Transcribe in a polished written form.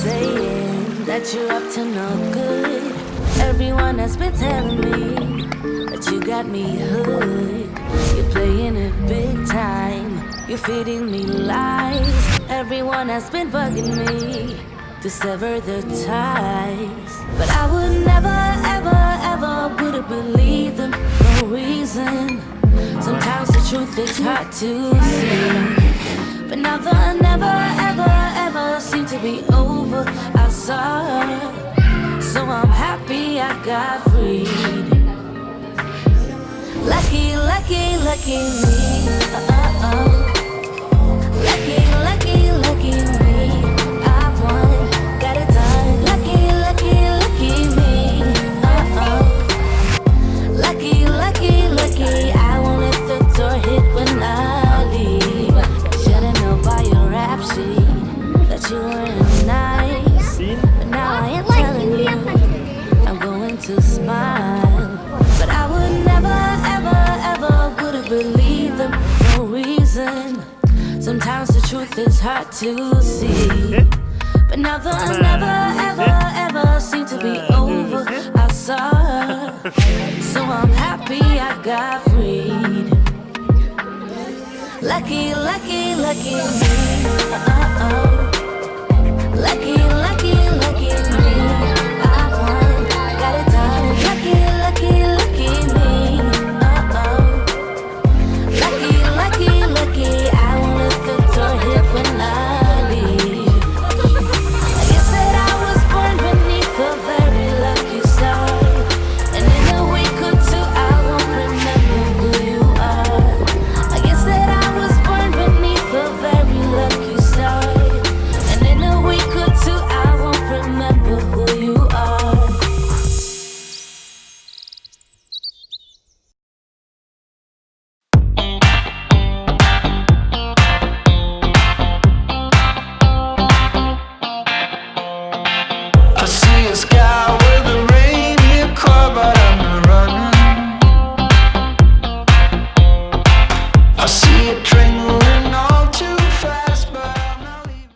saying that you're up to no good. Everyone has been telling me that you got me hooked. You're playing it big time. You're feeding me lies. Everyone has been bugging me to sever the ties, but I would never, ever, ever would have believed them. No reason. Sometimes the truth is hard to see, but now the never, ever, ever seem to be over. I saw her, so I'm happy I got freed. Lucky, lucky, lucky me. Lucky, lucky, lucky me. I won, got it done. Lucky, lucky, lucky me. Lucky, lucky, lucky. I won't let the door hit when I leave. Should've known by your rap sheet that you weren't nice, but now I am telling you I'm going to smile. But I would never, ever, ever would have believed them. No reason. Sometimes the truth is hard to see, but now the never, ever, ever seem to be over. I saw her, so I'm happy I got freed. Lucky, lucky, lucky me. Lucky, lucky, lucky me. I won, got it done. Lucky, lucky, lucky me. Lucky, lucky, lucky. I won't let the door hit when I leave. I guess that I was born beneath a very lucky star, and in a week or two I won't remember who you are. I guess that I was born beneath a very lucky star, and in a week or two I won't remember who you are. I see a sky with a reindeer car, but